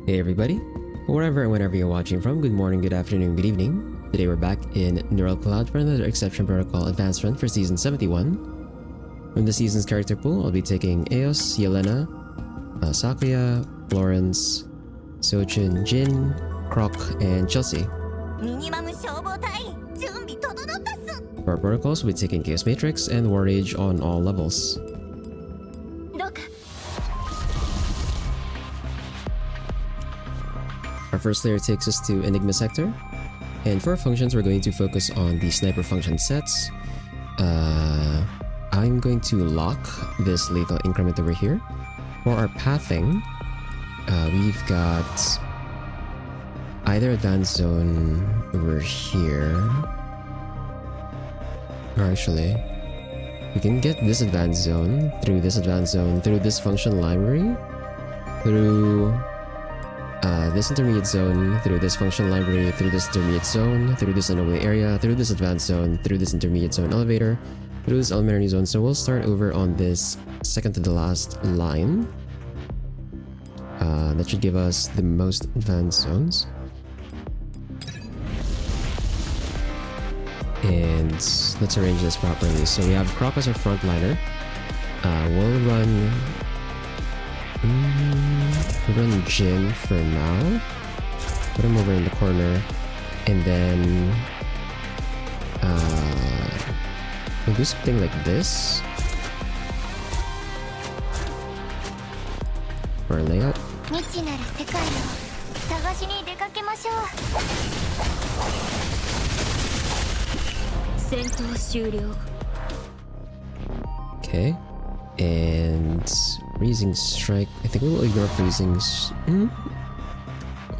Hey everybody, wherever and whenever you're watching from, good morning, good afternoon, good evening. Today we're back in Neural Cloud for another Exception Protocol Advanced Run for Season 71. From the season's character pool, I'll be taking Eos, Yelena, Sakuya, Florence, Sochin, Jin, Croc, and Chelsea. For our protocols, we'll be taking Chaos Matrix and War Rage on all levels. Our first layer takes us to Enigma Sector, and for our functions we're going to focus on the sniper function sets. I'm going to lock this lethal increment over here. For our pathing, we've got either advanced zone over here, or actually we can get this advanced zone, through this function library, through this intermediate zone, through this function library, through this intermediate zone, through this anomaly area, through this advanced zone, through this intermediate zone elevator, through this elementary zone. So we'll start over on this second to the last line. That should give us the most advanced zones. And let's arrange this properly. So we have Croc as our frontliner. We'll run Jin for now. Put him over in the corner, and then we'll do something like this for our layout. Okay, and freezing strike. I think we will ignore freezing.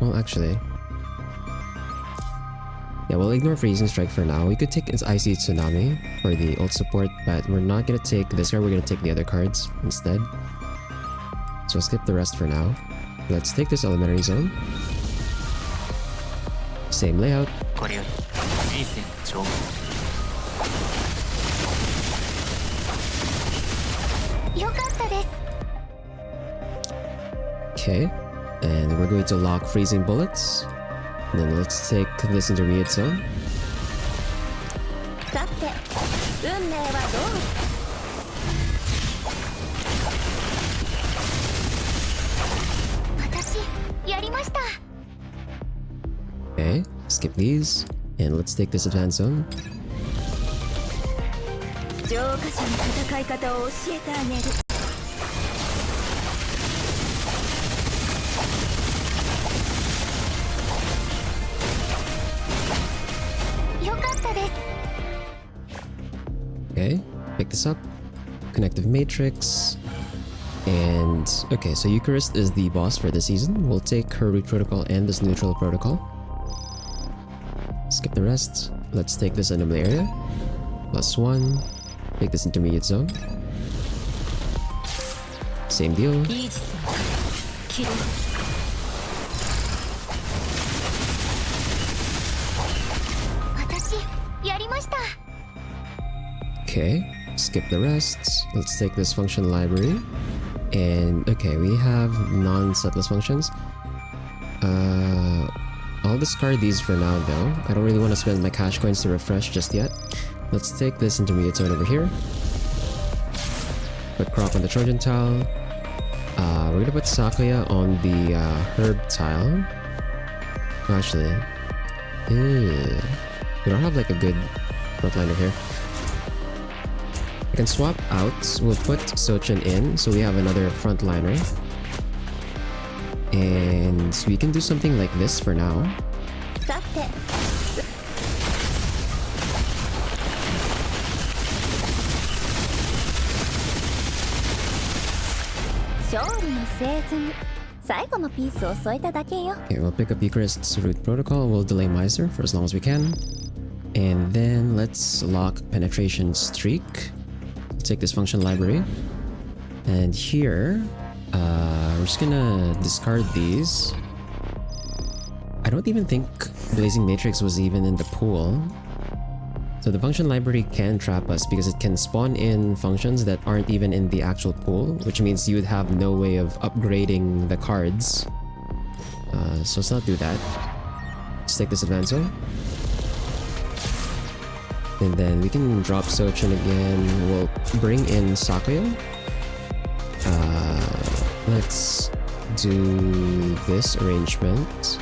Well, actually, yeah, we'll ignore freezing strike for now. We could take its icy tsunami for the ult support, but we're not gonna take this card. We're gonna take the other cards instead. So skip the rest for now. Let's take this elementary zone. Same layout. Okay, and we're going to lock freezing bullets. And then let's take this intermediate zone. Okay, skip these, and let's take this advanced zone. Okay, pick this up. Connective Matrix. And okay, so Eucharist is the boss for this season. We'll take her root protocol and this neutral protocol. Skip the rest. Let's take this anomaly area. +1. Take this intermediate zone. Same deal. Okay, skip the rest. Let's take this function library. And okay, we have non-setless functions. I'll discard these for now though. I don't really want to spend my cash coins to refresh just yet. Let's take this intermediate zone over here. Put Croc on the Trojan tile. We're gonna put Sakuya on the herb tile. Actually, we don't have like a good frontliner here. I can swap out. We'll put Sochin in, so we have another frontliner. And we can do something like this for now. Okay, we'll pick up Eucharist's root protocol. We'll delay Miser for as long as we can. And then let's lock penetration streak. Take this function library, and here we're just gonna discard these. I don't even think Blazing Matrix was even in the pool, so the function library can trap us because it can spawn in functions that aren't even in the actual pool, which means you would have no way of upgrading the cards So let's not do that. Let's take this advance zone. And then we can drop Sochin again. We'll bring in Sakuya. Let's do this arrangement.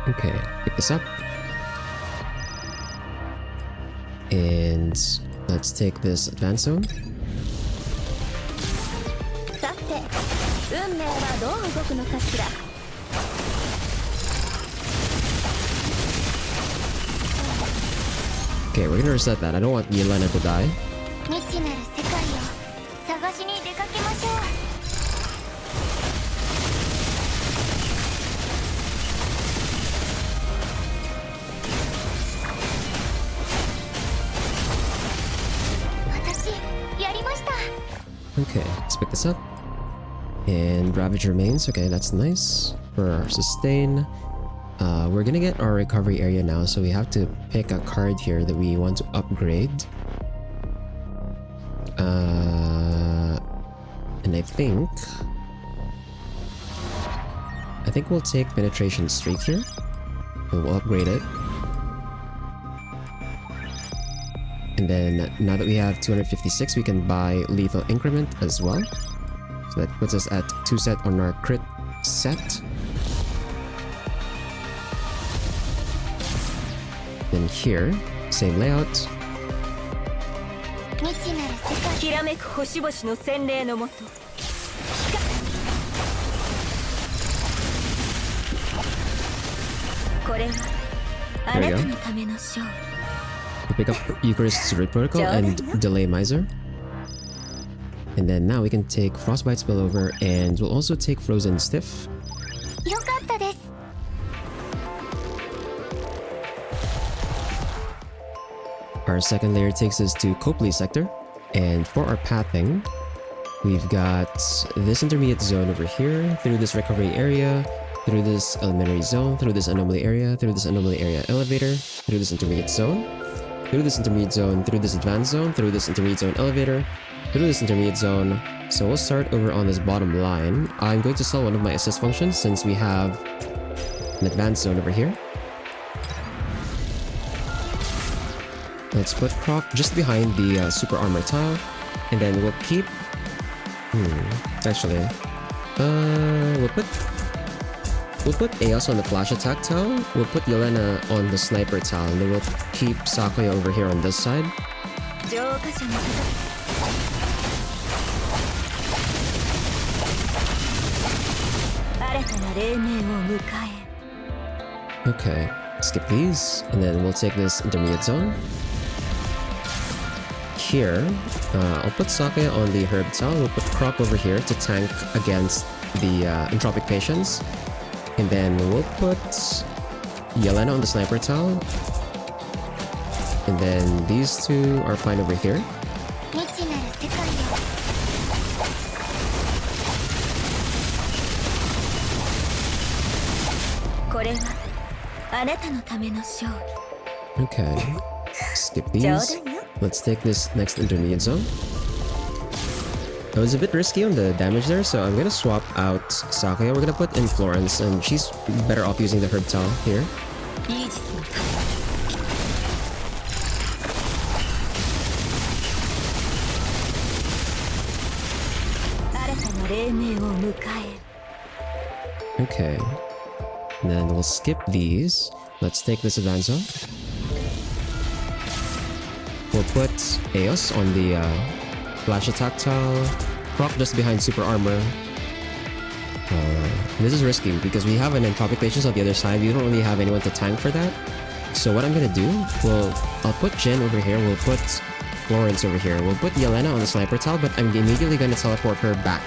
Okay, pick this up. And let's take this advance zone. Okay, we're gonna reset that. I don't want Yelena to die. Okay, let's pick this up. And Ravage remains. Okay, that's nice. For our sustain. We're gonna get our recovery area now, so we have to pick a card here that we want to upgrade. And I think we'll take Penetration Streak here. And we'll upgrade it. And then now that we have 256, we can buy Lethal Increment as well. So that puts us at 2 set on our crit set. Then here, same layout. There you go. We pick up Eucharist's Root Protocol and delay Miser. And then now we can take Frostbite Spillover, and we'll also take Frozen Stiff. Our second layer takes us to Copley Sector. And for our pathing, we've got this intermediate zone over here, through this recovery area, through this elementary zone, through this anomaly area, through this anomaly area elevator, through this intermediate zone, through this intermediate zone, through this advanced zone, through this intermediate zone elevator, through this intermediate zone. So we'll start over on this bottom line. I'm going to sell one of my assist functions since we have an advanced zone over here. Let's put Croc just behind the super armor tile, and then we'll keep... actually... We'll put Eos on the flash attack tile, we'll put Yelena on the sniper tile, and then we'll keep Sakuya over here on this side. Okay, skip these, and then we'll take this intermediate zone. Here, I'll put Sakuya on the herb tile, we'll put Croc over here to tank against the Entropic Patience. And then we'll put Yelena on the sniper tile. And then these two are fine over here. Okay, skip these. Let's take this next intermediate zone. It was a bit risky on the damage there, so I'm gonna swap out Sakuya. We're gonna put in Florence, and she's better off using the herb tile here. Okay. And then we'll skip these. Let's take this advance zone. We'll put Eos on the flash attack tile. Croc just behind super armor. This is risky because we have an Entropic Patience on the other side. We don't really have anyone to tank for that. So what I'm gonna do, I'll put Jin over here. We'll put Florence over here. We'll put Yelena on the sniper tile, but I'm immediately gonna teleport her back.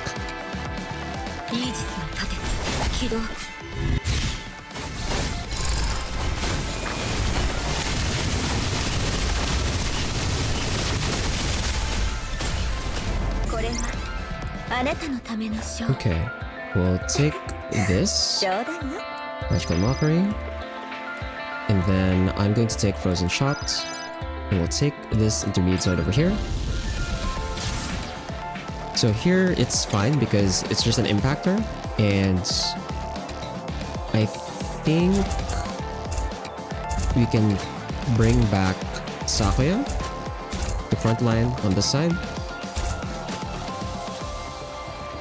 Okay, we'll take this Magical Mockery, and then I'm going to take Frozen Shot, and we'll take this Intermediate Zone over here. So here it's fine because it's just an impactor, and I think we can bring back Sakuya, the front line on this side.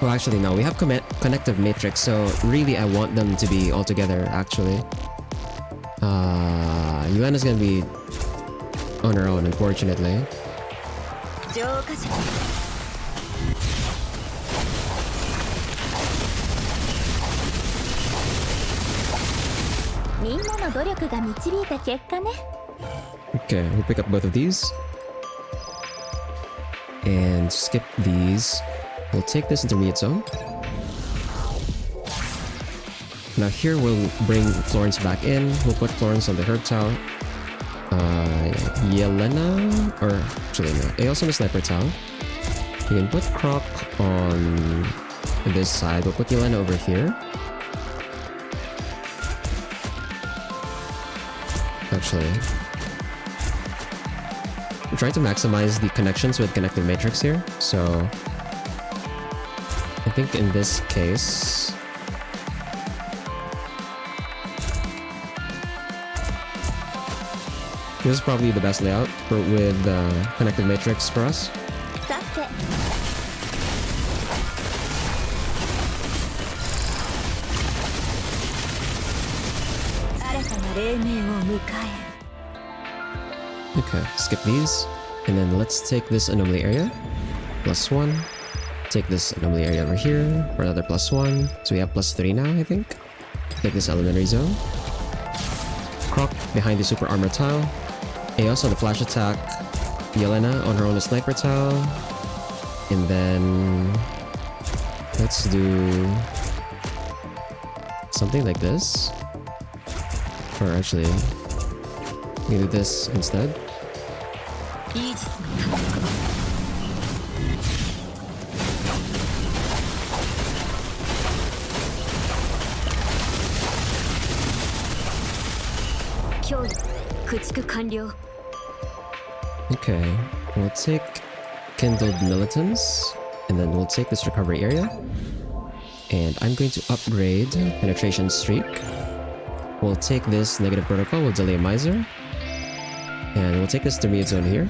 Well, actually no, we have Connective Matrix, so really I want them to be all together actually. Yulena's gonna be on her own, unfortunately. Okay, we'll pick up both of these. And skip these. We'll take this Intermediate Zone. Now here we'll bring Florence back in. We'll put Florence on the Herb Tower. Yelena, or actually no, Aeos on the Sniper Tower. We can put Croc on this side. We'll put Yelena over here. Actually, I'm trying to maximize the connections with Connective Matrix here, so I think in this case this is probably the best layout with Connective Matrix for us. Okay, skip these, and then let's take this Anomaly area, +1. Take this Anomaly area over here for another +1, so we have +3 now, I think. Take this Elementary Zone. Croc behind the Super Armor tile. Aeos on the Flash Attack. Yelena on her own Sniper tile. And then let's do something like this. Or actually, we can do this instead. Okay, we'll take Kindled Militants, and then we'll take this recovery area. And I'm going to upgrade Penetration Streak. We'll take this Negative Protocol, we'll delay Miser. And we'll take this Intermediate Zone here.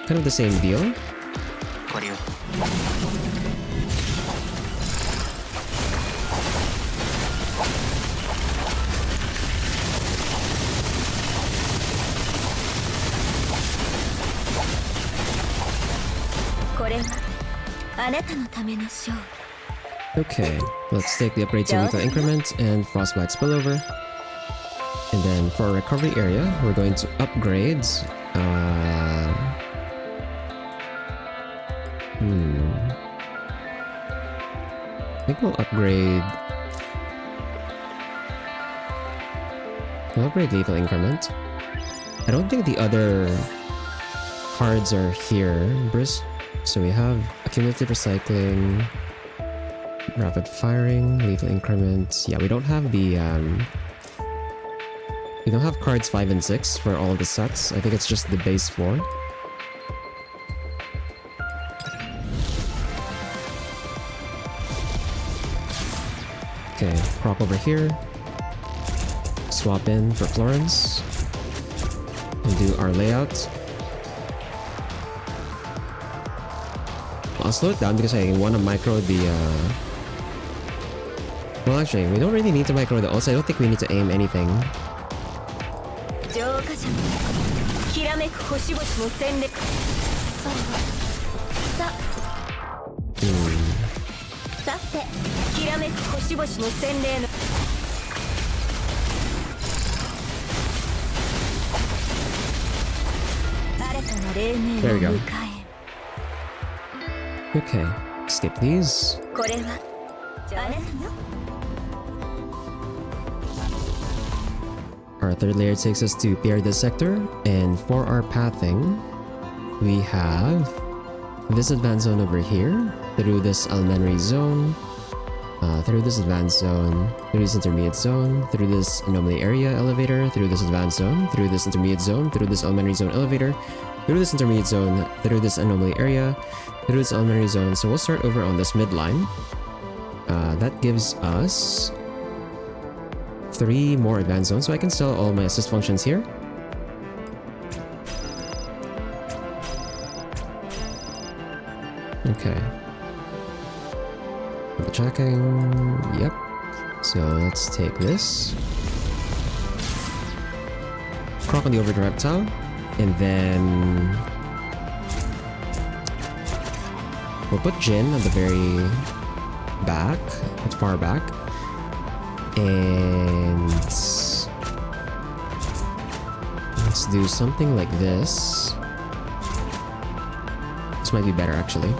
Kind of the same deal. Okay, let's take the upgrade to Lethal Increment and Frostbite Spillover. And then for our recovery area, we're going to upgrade I think we'll upgrade Lethal Increment. I don't think the other cards are here, Brisk. So we have Accumulative Recycling, Rapid Firing, Lethal Increment. Yeah, we don't have the we don't have cards 5 and 6 for all of the sets. I think it's just the base 4. Okay, prop over here. Swap in for Florence. And do our layout. I'll slow it down because I want to micro the well, actually, we don't really need to micro the ults. I don't think we need to aim anything. There we go. Okay, skip these. Our third layer takes us to Pierre the Sector, and for our pathing, we have this advanced zone over here, through this elementary zone, through this advanced zone, through this intermediate zone, through this anomaly area elevator, through this advanced zone, through this intermediate zone, through this elementary zone elevator, through this intermediate zone, through this anomaly area, through this elementary zone. So we'll start over on this midline. That gives us 3 more advanced zones, so I can sell all my assist functions here. Okay. Double checking. Yep. So let's take this. Croc on the overdrive tile. And then we'll put Jin on the very back, at far back. And let's do something like this. This might be better actually.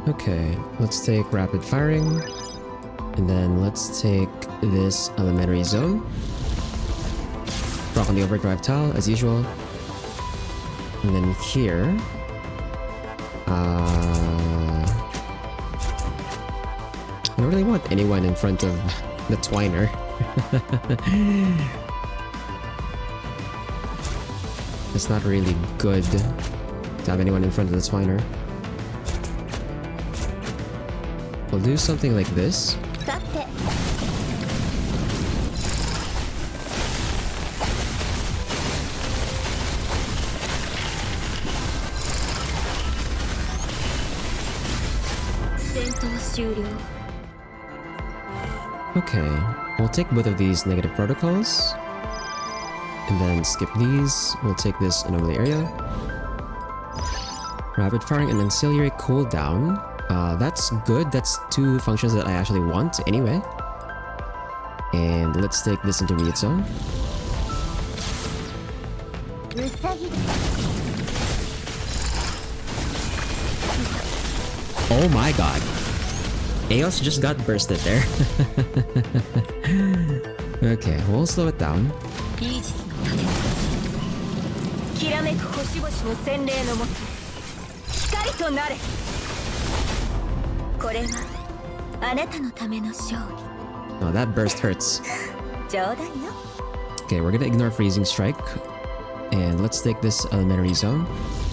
Okay, let's take rapid firing, and then let's take this elementary zone. Rock on the overdrive tile as usual, and then here, I don't really want anyone in front of the Twiner. It's not really good to have anyone in front of the Twiner. We'll do something like this. Okay, we'll take both of these negative protocols. And then skip these. We'll take this anomaly area. Rapid firing and auxiliary cooldown. That's good. That's 2 functions that I actually want anyway. And let's take this intermediate zone. Oh my god. Eos just got bursted there. Okay, we'll slow it down. Oh, that burst hurts. Okay, we're gonna ignore freezing strike. And let's take this elementary zone.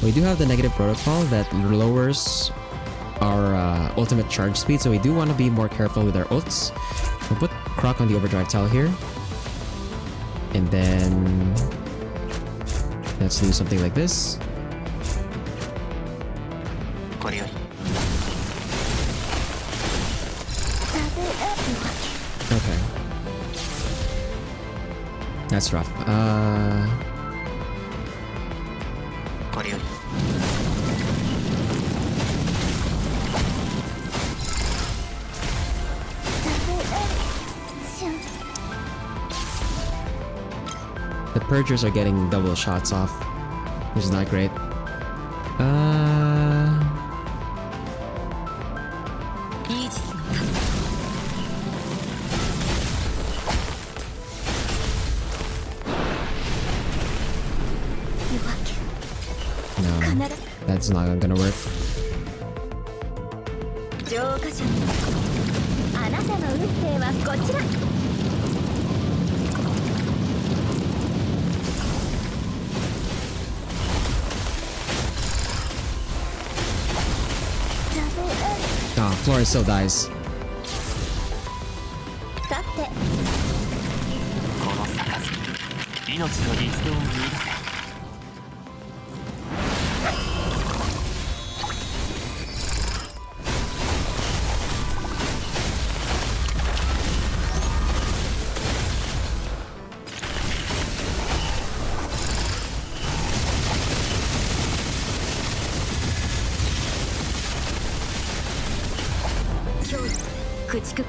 We do have the negative protocol that lowers our ultimate charge speed, so we do want to be more careful with our ults. We'll put Croc on the overdrive tile here. And then let's do something like this. Okay. That's rough. The Purgers are getting double shots off, which is not great. No, that's not gonna work. Oh, Flora still dies.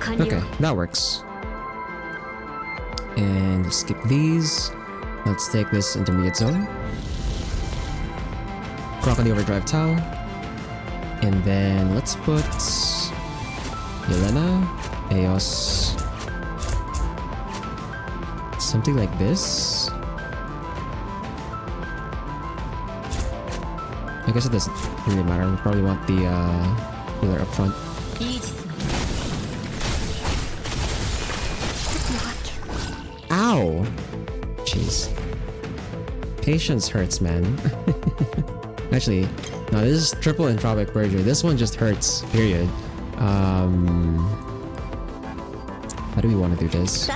Okay, that works. And skip these. Let's take this intermediate zone. Croc on the overdrive tile. And then let's put Yelena, Eos, something like this. I guess it doesn't really matter. We probably want the healer up front. Ow! Jeez. Patience hurts, man. Actually, no, this is triple entropic perjury. This one just hurts, period. How do we want to do this?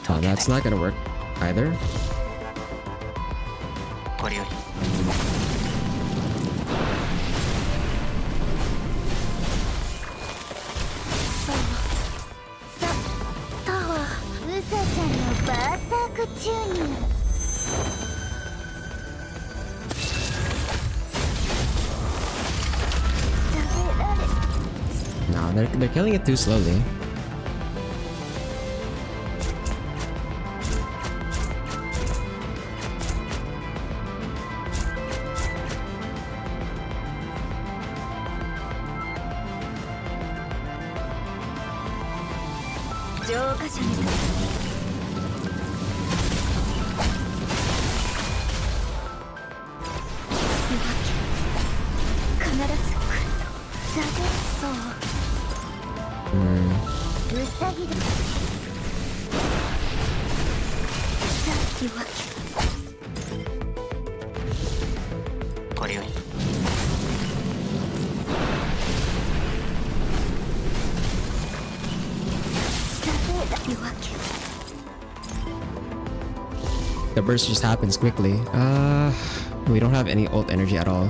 Oh, that's not gonna work either. No, they're killing it too slowly. The burst just happens quickly. We don't have any ult energy at all.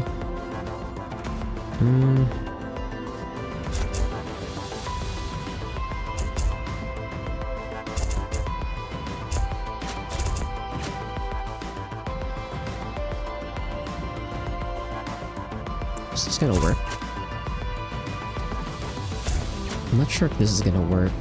Is this gonna work? I'm not sure if this is gonna work.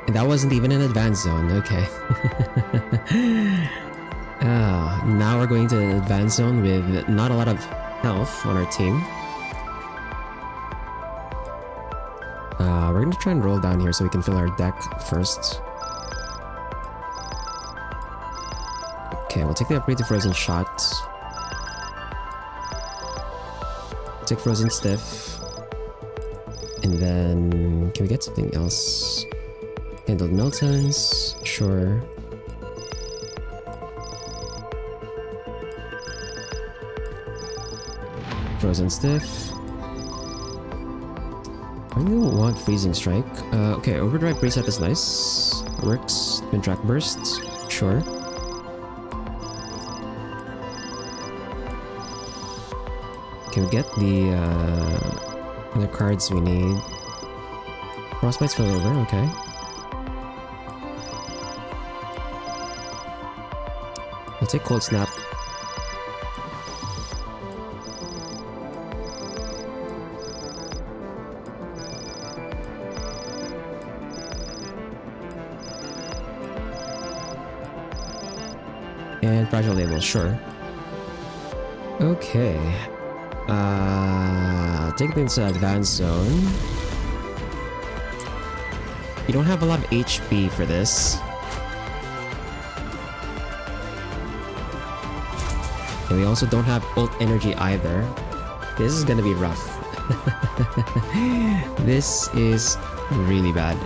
And that wasn't even an advanced zone, okay. Now we're going to an advanced zone with not a lot of health on our team. We're gonna try and roll down here so we can fill our deck first. Okay, we'll take the upgrade to Frozen Shot. Take Frozen Stiff. And then... can we get something else? Handled Miltons? Sure. Frozen Stiff. I really want Freezing Strike. Okay, Overdrive Reset is nice. Works. Twin Track Burst. Sure. Can we get the other cards we need? Frostbite's fell over, okay. I'll take Cold Snap. And Fragile Label, sure. Okay. Take things to Advanced Zone. You don't have a lot of HP for this. And we also don't have ult energy either. This is gonna be rough. This is really bad.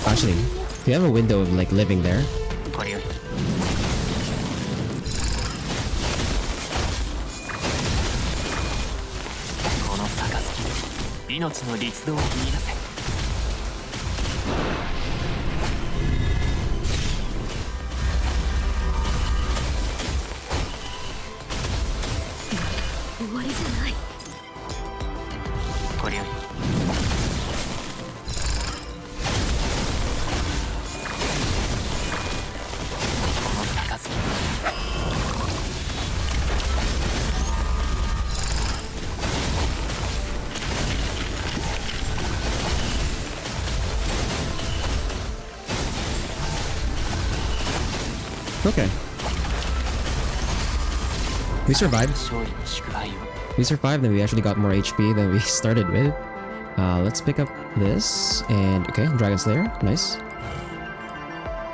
Actually, we have a window of like living there. Okay. We survived. We survived and we actually got more HP than we started with. Let's pick up this and okay, Dragon Slayer, nice.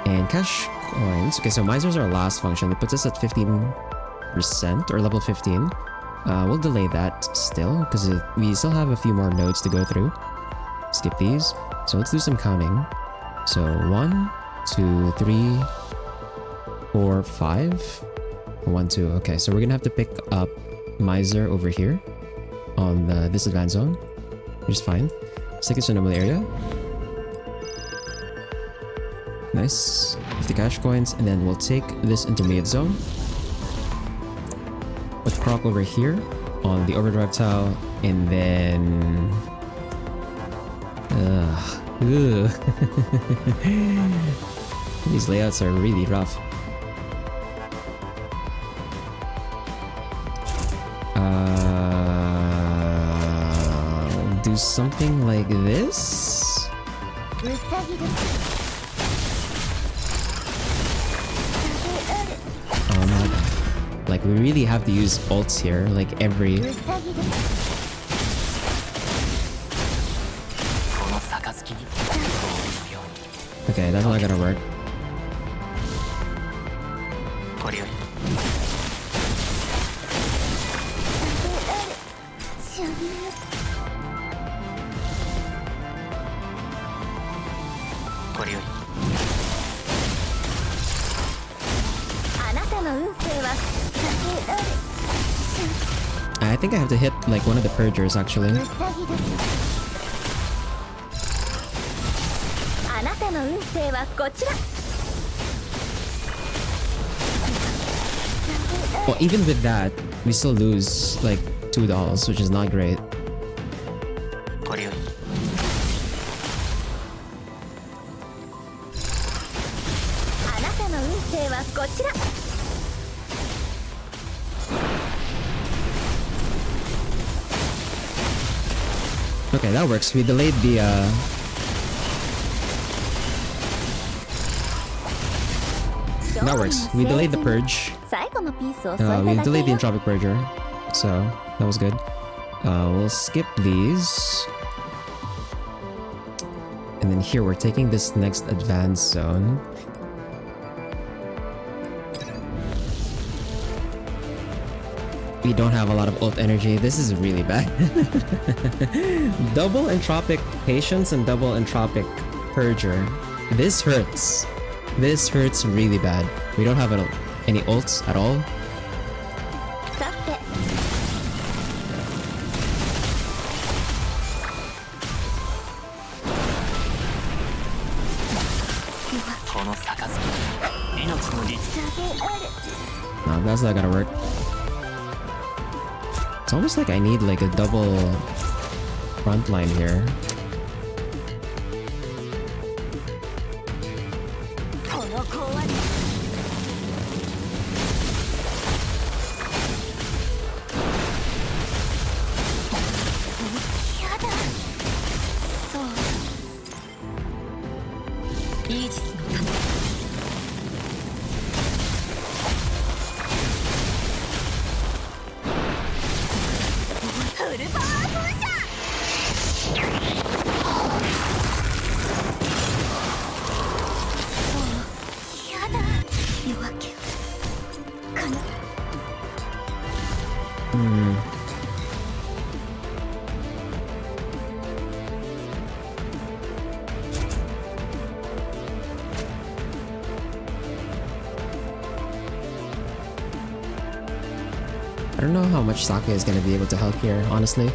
And cash coins. Okay, so misers are our last function. It puts us at 15% or level 15. We'll delay that still because we still have a few more nodes to go through. Skip these. So let's do some counting. So 1, 2, 3, 4, 5. 1, 2. Okay, so we're gonna have to pick up Miser over here on this advanced zone, which is fine. Let's take this to a normal area. Nice. 50 cash coins, and then we'll take this intermediate zone. Put Croc over here on the overdrive tile, and then these layouts are really rough. Do something like this? Oh my god. Like, we really have to use ults here, like every... Okay, that's not gonna work. I think I have to hit like one of the purgers actually. Well, even with that, we still lose like $2, which is not great. Okay, that works. We delayed the that works. We delayed the purge. We delayed the entropic purger. So that was good. We'll skip these. And then here we're taking this next advanced zone. We don't have a lot of ult energy. This is really bad. Double entropic patience and double entropic purger. This hurts. This hurts really bad. We don't have any ults at all. No, that's not gonna work. It's almost like I need like a double front line here. I don't know how much Sake is going to be able to help here, honestly.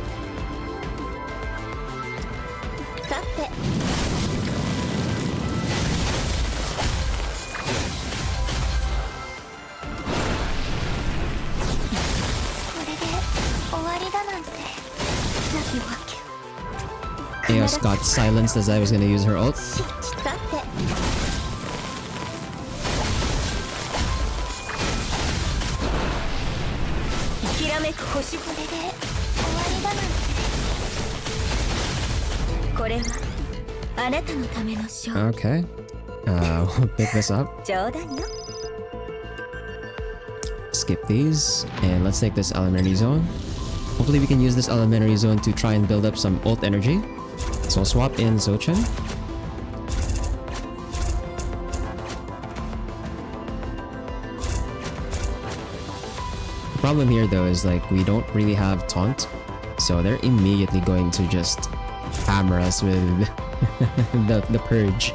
Eos got silenced as I was gonna use her ult. Okay. We'll pick this up. Skip these, and let's take this elementary zone. Hopefully we can use this elementary zone to try and build up some ult energy. So I'll swap in Zochan. The problem here though is like we don't really have taunt, so they're immediately going to just hammer us with the purge.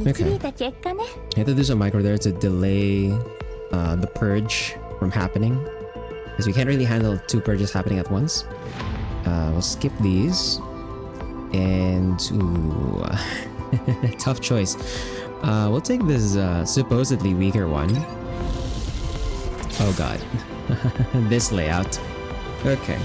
Okay. I had to do some micro there to delay the purge from happening, because we can't really handle 2 purges happening at once. We'll skip these, and ooh, tough choice. We'll take this supposedly weaker one. Oh god, this layout. Okay.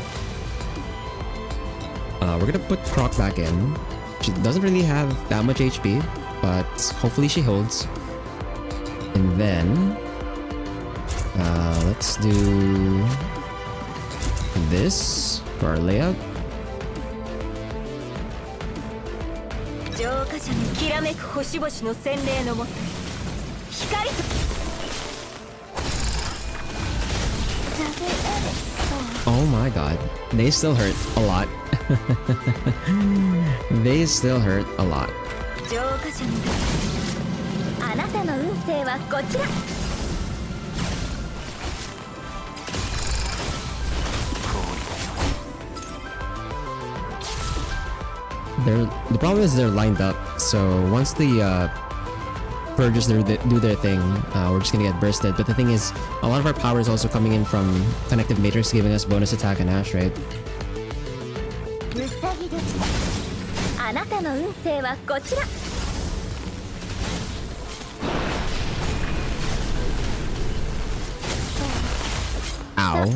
We're gonna put Croc back in. She doesn't really have that much HP, but hopefully she holds. And then let's do this for our layout. Oh my god, they still hurt a lot. They still hurt a lot. The problem is they're lined up, so once the purges do their thing, we're just gonna get bursted. But the thing is, a lot of our power is also coming in from Connective Matrix, giving us bonus attack and Ash, right? Ow.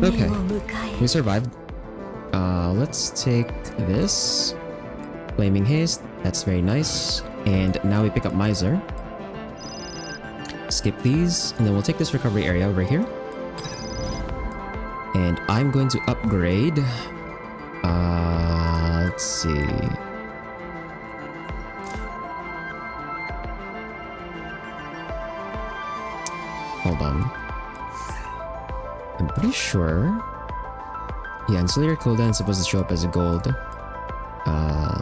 Okay, we survived. Let's take this. Flaming Haste, that's very nice. And now we pick up Miser. Skip these, and then we'll take this recovery area over here. And I'm going to upgrade. Let's see. Hold on. I'm pretty sure. Yeah, Ancillary cooldown is supposed to show up as a gold.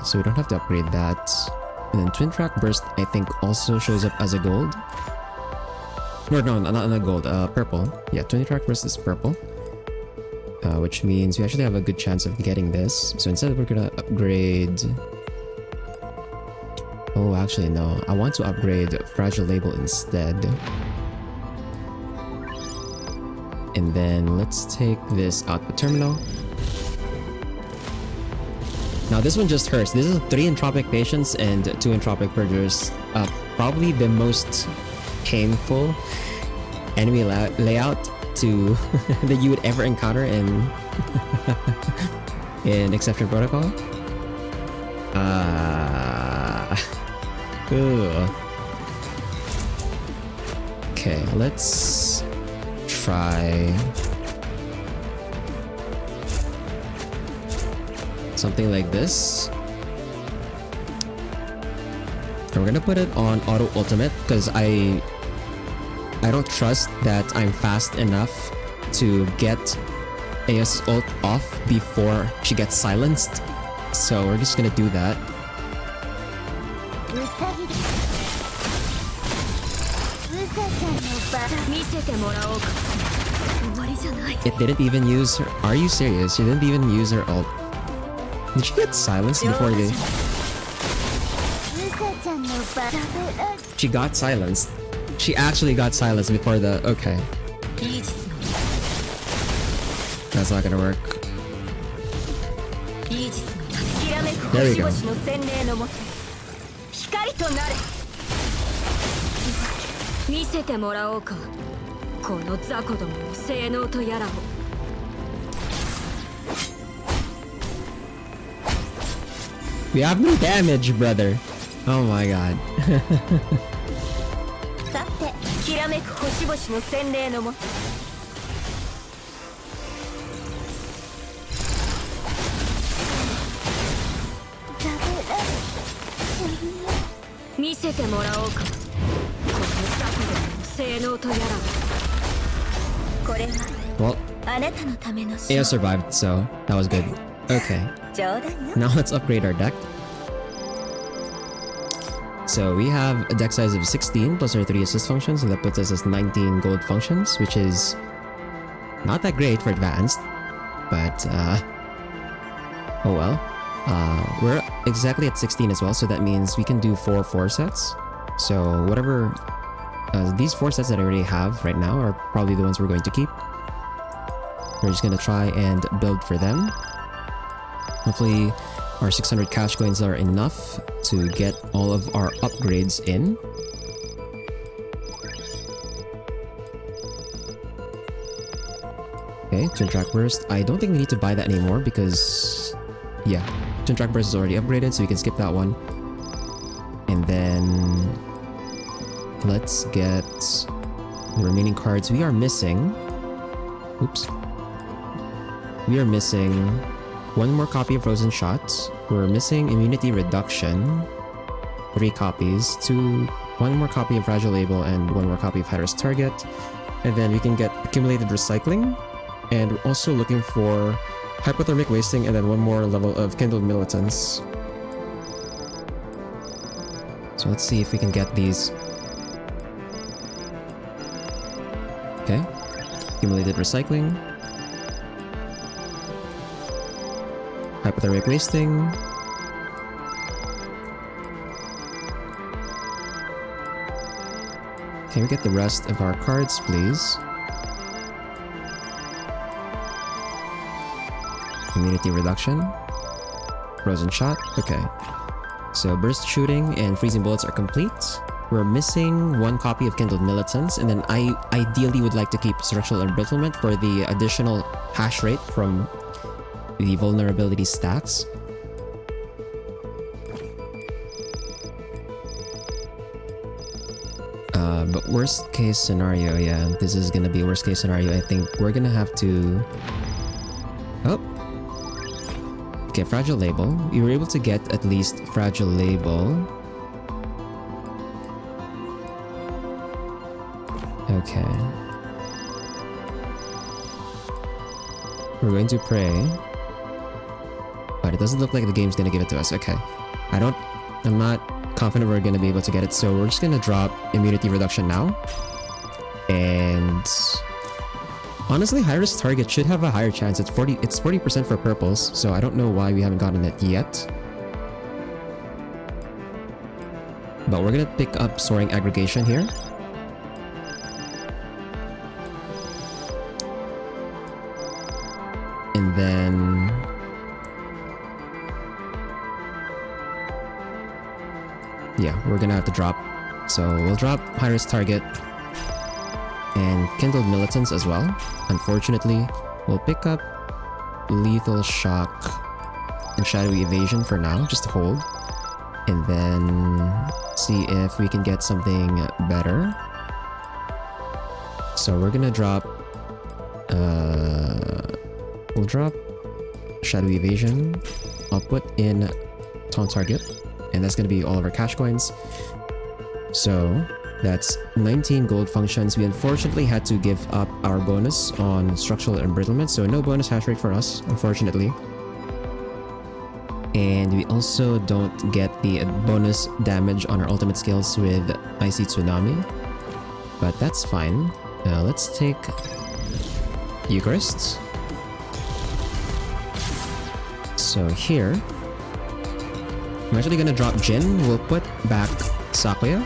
So we don't have to upgrade that. And then Twin Track Burst, I think, also shows up as a gold. No, not a gold. Purple. Yeah, Twin Track Burst is purple. Which means we actually have a good chance of getting this. So instead we're gonna upgrade... Oh, actually no. I want to upgrade Fragile Label instead. And then let's take this output terminal. Now this one just hurts. This is 3 Entropic Patience and 2 Entropic Purgers. Probably the most painful enemy layout to that you would ever encounter in in Exception Protocol. Okay, let's try something like this. And we're gonna put it on auto ultimate because I don't trust that I'm fast enough to get AS ult off before she gets silenced. So we're just gonna do that. It didn't even use her. Are you serious? She didn't even use her ult. Did she get silenced before they... She got silenced. She actually got silenced before the... Okay. That's not gonna work. There we go. We have no damage, brother. Oh my god. Well, AO survived, so that was good. Okay. Now let's upgrade our deck. So we have a deck size of 16 plus our 3 assist functions, and that puts us as 19 gold functions, which is not that great for advanced, but oh well. We're exactly at 16 as well, so that means we can do 4 sets. So whatever these 4 sets that I already have right now are probably the ones we're going to keep. We're just gonna try and build for them. Hopefully our 600 cash coins are enough to get all of our upgrades in. Okay, Twin Track Burst. I don't think we need to buy that anymore because... yeah, Twin Track Burst is already upgraded, so we can skip that one. And then... let's get the remaining cards. We are missing... oops. We are missing 1 more copy of Frozen Shots. We're missing Immunity Reduction. 3 copies. 1 more copy of Fragile Label and 1 more copy of High-Risk Target. And then we can get Accumulated Recycling. And we're also looking for Hypothermic Wasting and then 1 more level of Kindled Militants. So let's see if we can get these. Okay. Accumulated Recycling. Hypothermic Wasting. Can we get the rest of our cards, please? Immunity Reduction. Frozen Shot. Okay. So Burst Shooting and Freezing Bullets are complete. We're missing 1 copy of Kindled Militants, and then I ideally would like to keep Structural Embrittlement for the additional hash rate from the vulnerability stacks. But worst case scenario, yeah, this is gonna be worst case scenario. I think we're gonna have to... oh! Okay, Fragile Label. We were able to get at least Fragile Label. Okay. We're going to pray. But it doesn't look like the game's gonna give it to us. Okay. I'm not confident we're gonna be able to get it, so we're just gonna drop Immunity Reduction now. And honestly, High-Risk Target should have a higher chance. It's 40% for purples, so I don't know why we haven't gotten it yet. But we're gonna pick up Soaring Aggregation here. And then... yeah, we're gonna have to drop. So we'll drop High-Risk Target. and Kindled Militants as well. Unfortunately, we'll pick up Lethal Shock and Shadowy Evasion for now, just to hold. And then see if we can get something better. So we're gonna drop... we'll drop Shadowy Evasion. I'll put in Taunt Target. And that's gonna be all of our cash coins. So that's 19 gold functions. We unfortunately had to give up our bonus on Structural Embrittlement. So no bonus hash rate for us, unfortunately. And we also don't get the bonus damage on our ultimate skills with Icy Tsunami. But that's fine. Let's take Eucharist. So here, I'm actually gonna drop Jin. We'll put back Sakuya.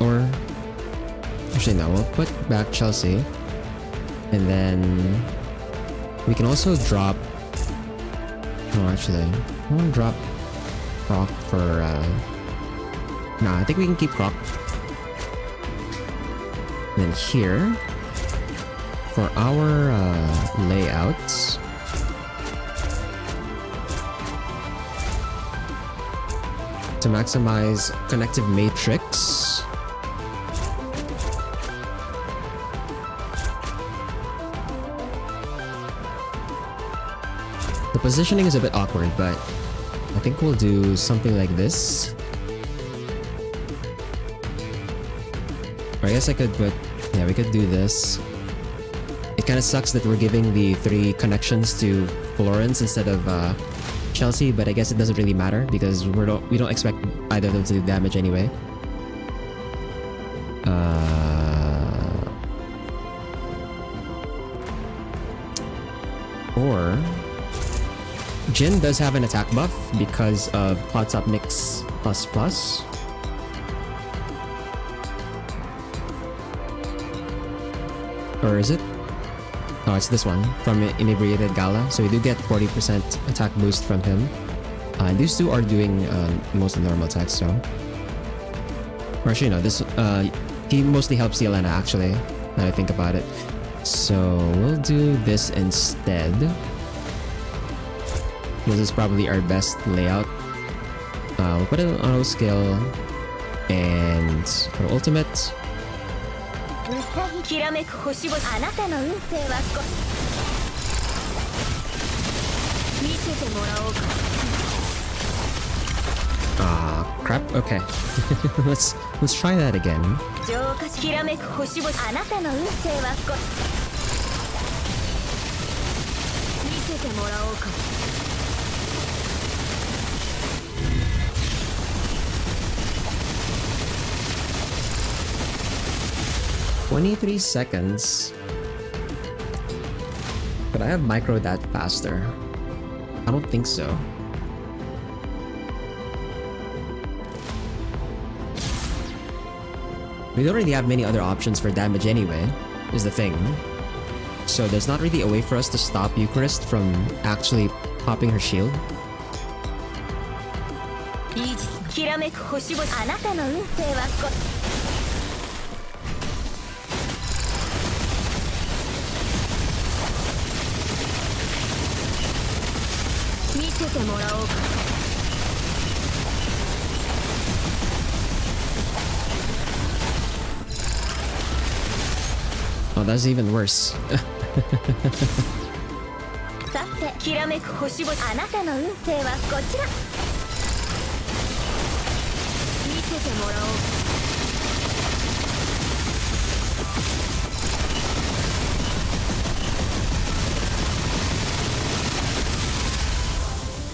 Or, actually no, we'll put back Chelsea. And then we can also drop... No, actually, I want to drop Croc for... Nah, I think we can keep Croc. And then here, for our layouts, to maximize Connective Matrix, the positioning is a bit awkward, but I think we'll do something like this. Or I guess I could put... Yeah, we could do this. It kind of sucks that we're giving the 3 connections to Florence instead of Chelsea, but I guess it doesn't really matter because we don't expect either of them to do damage anyway. Or... Jin does have an attack buff because of Cloudtop Mix++. Or is it? Oh, it's this one from Inebriated Gala. So we do get 40% attack boost from him. These two are doing mostly normal attacks, so... Or actually, no, this... he mostly helps Yelena, actually, now I think about it. So we'll do this instead. This is probably our best layout. We'll put it on auto skill and our ultimate. Ah, crap. Okay. let's try that again. "23 seconds. Could I have micro that faster? I don't think so. We don't really have many other options for damage anyway, is the thing. So there's not really a way for us to stop Eucharist from actually popping her shield. Oh, that's even worse.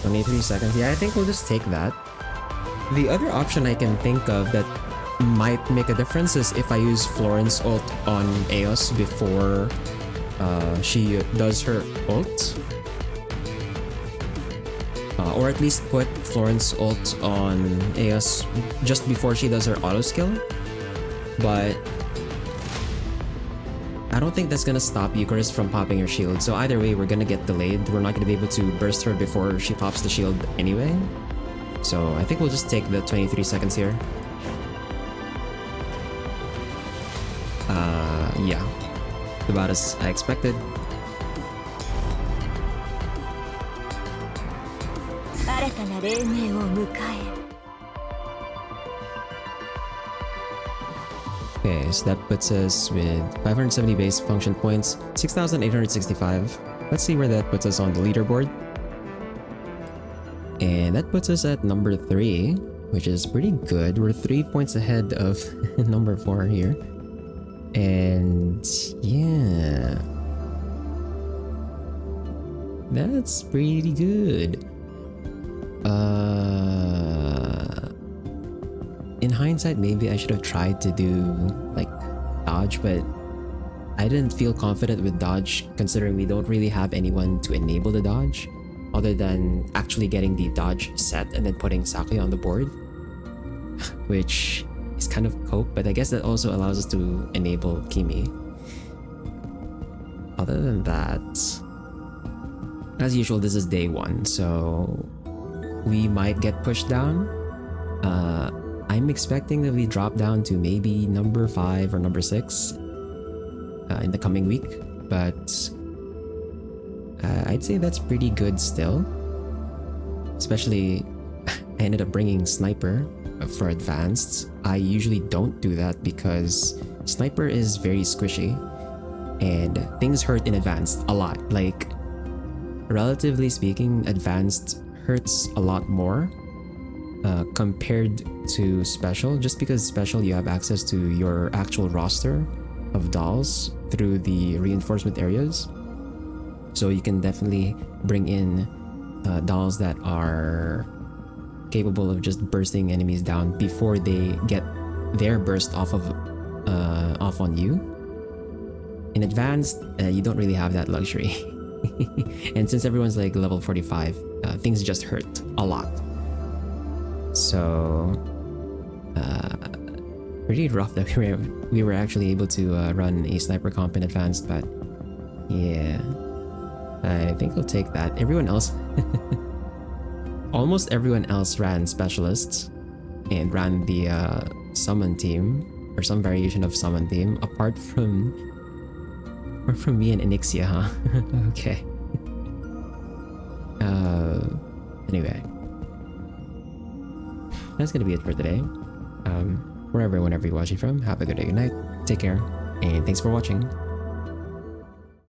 Only 3 seconds. Yeah, I think we'll just take that. The other option I can think of that might make a difference is if I use Florence ult on Eos before she does her ult. Or at least put Florence ult on Eos just before she does her auto skill. But I don't think that's gonna stop Eucharist from popping her shield. So either way, we're gonna get delayed. We're not gonna be able to burst her before she pops the shield anyway. So I think we'll just take the 23 seconds here. Yeah. About as I expected. Okay, so that puts us with 570 base function points, 6,865. Let's see where that puts us on the leaderboard. And that puts us at number 3, which is pretty good. We're 3 points ahead of number 4 here. And yeah, that's pretty good. In hindsight, maybe I should have tried to do like dodge, but I didn't feel confident with dodge considering we don't really have anyone to enable the dodge other than actually getting the dodge set and then putting Sakuya on the board, which is kind of cope, but I guess that also allows us to enable Kimi. Other than that, as usual, this is day 1, so we might get pushed down. I'm expecting that we drop down to maybe number 5 or number 6 in the coming week, but I'd say that's pretty good still. Especially, I ended up bringing Sniper for advanced. I usually don't do that because Sniper is very squishy and things hurt in advanced a lot. Like, relatively speaking, advanced hurts a lot more compared to special, just because special you have access to your actual roster of dolls through the reinforcement areas, so you can definitely bring in dolls that are capable of just bursting enemies down before they get their burst off on you. In advanced, you don't really have that luxury. And since everyone's like level 45, things just hurt a lot. So pretty rough that we were actually able to run a sniper comp in advanced, but yeah, I think I'll take that. Everyone else almost everyone else ran specialists and ran the summon team or some variation of summon team apart from me and Enixia, huh? Okay. Anyway, that's gonna be it for today. Wherever, whenever you're watching from, have a good day, good night, take care, and thanks for watching.